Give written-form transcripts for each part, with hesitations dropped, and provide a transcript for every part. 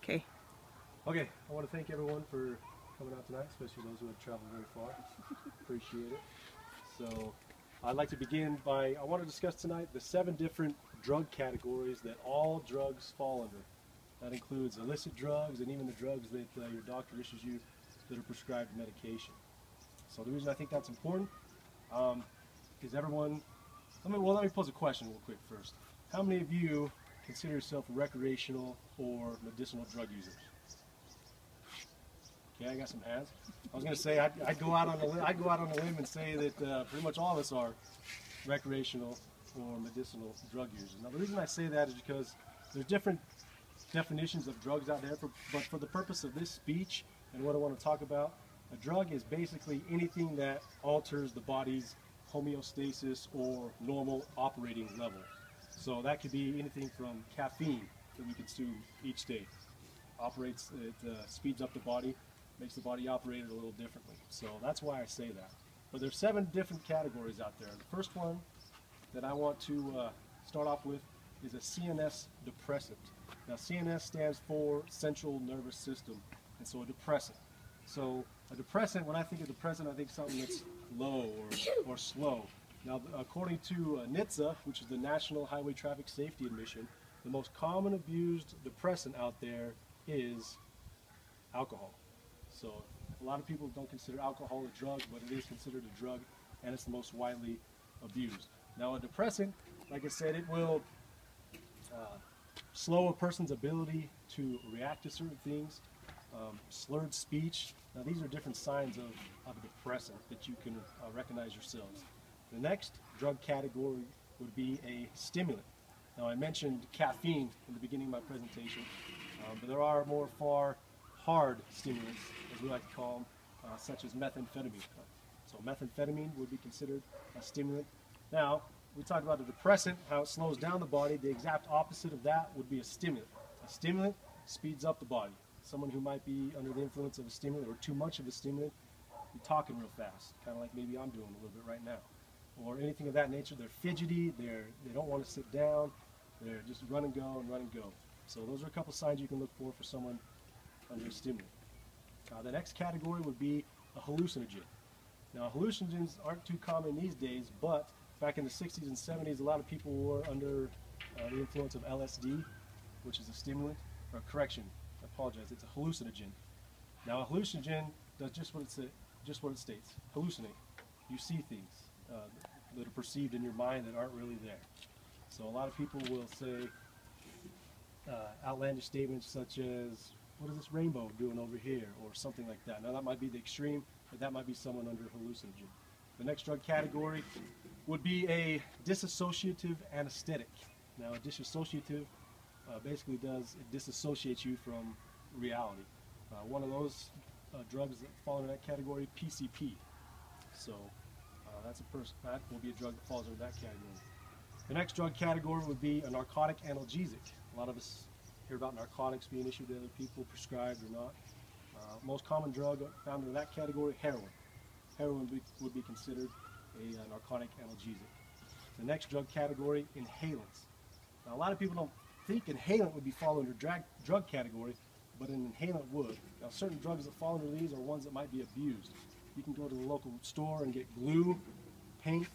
Okay. Okay, I want to thank everyone for coming out tonight, especially those who have traveled very far. Appreciate it. So, I'd like to begin by, I want to discuss tonight the 7 different drug categories that all drugs fall under. That includes illicit drugs and even the drugs that your doctor issues you that are prescribed medication. So the reason I think that's important is everyone, let me pose a question real quick first. How many of you consider yourself recreational or medicinal drug users? Okay, I got some hands. I was going to say I'd go out on a limb and say that pretty much all of us are recreational or medicinal drug users. Now the reason I say that is because there's different definitions of drugs out there, but for the purpose of this speech and what I want to talk about, a drug is basically anything that alters the body's homeostasis or normal operating level. So that could be anything from caffeine that we consume each day. It speeds up the body, makes the body operate a little differently. So that's why I say that. But there's 7 different categories out there. The first one that I want to start off with is a CNS depressant. Now CNS stands for Central Nervous System, and so a depressant. So a depressant, when I think of depressant, I think something that's low or slow. Now according to NHTSA, which is the National Highway Traffic Safety Administration, the most common abused depressant out there is alcohol. So a lot of people don't consider alcohol a drug, but it is considered a drug, and it's the most widely abused. Now a depressant, like I said, it will slow a person's ability to react to certain things, slurred speech. Now these are different signs of a depressant that you can recognize yourselves. The next drug category would be a stimulant. Now I mentioned caffeine in the beginning of my presentation, but there are more hard stimulants, as we like to call them, such as methamphetamine. So methamphetamine would be considered a stimulant. Now, we talked about a depressant, how it slows down the body. The exact opposite of that would be a stimulant. A stimulant speeds up the body. Someone who might be under the influence of a stimulant or too much of a stimulant, be talking real fast, kind of like maybe I'm doing a little bit right now. Or anything of that nature. They're fidgety, they don't want to sit down, they're just run and go and run and go. So those are a couple signs you can look for someone under a stimulant. The next category would be a hallucinogen. Now hallucinogens aren't too common these days, but back in the 60s and 70s, a lot of people were under the influence of LSD, which is a stimulant, or correction, I apologize, it's a hallucinogen. Now a hallucinogen does just what it states, hallucinate. You see things that are perceived in your mind that aren't really there. So a lot of people will say outlandish statements such as, what is this rainbow doing over here, or something like that. Now that might be the extreme, but that might be someone under hallucinogen. The next drug category would be a dissociative anesthetic. Now a dissociative basically it disassociates you from reality. One of those drugs that fall into that category, PCP. So that will be a drug that falls into that category. The next drug category would be a narcotic analgesic. A lot of us hear about narcotics being issued to other people, prescribed or not. Most common drug found in that category, heroin. Heroin would be considered a narcotic analgesic. The next drug category, inhalants. Now a lot of people don't think inhalant would be fall under drug category, but an inhalant would. Now certain drugs that fall under these are ones that might be abused. You can go to the local store and get glue, paint,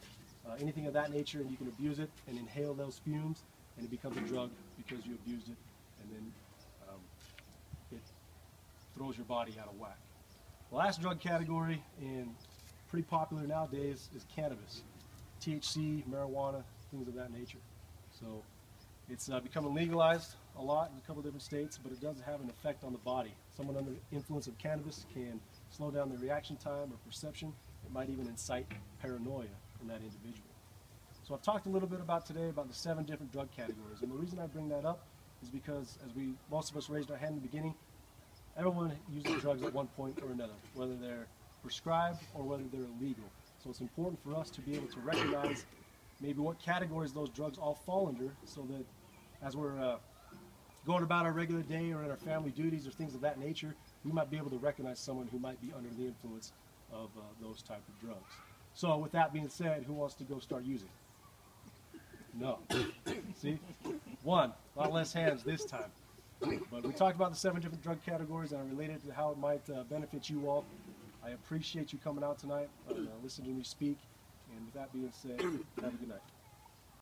anything of that nature, and you can abuse it and inhale those fumes, and it becomes a drug because you abused it, and then it throws your body out of whack. The last drug category, and pretty popular nowadays, is cannabis. THC, marijuana, things of that nature. So it's becoming legalized a lot in a couple different states, but it does have an effect on the body. Someone under the influence of cannabis can slow down their reaction time or perception. It might even incite paranoia in that individual. So I've talked a little bit today about the 7 different drug categories, and the reason I bring that up is because, as most of us raised our hand in the beginning, everyone uses drugs at one point or another, whether they're prescribed or whether they're illegal. So it's important for us to be able to recognize maybe what categories those drugs all fall under, so that as we're going about our regular day or in our family duties or things of that nature, we might be able to recognize someone who might be under the influence of those type of drugs. So with that being said, who wants to go start using? No. See? One. A lot less hands this time. But we talked about the 7 different drug categories, and I related to how it might benefit you all. I appreciate you coming out tonight, listening to me speak. And with that being said, have a good night.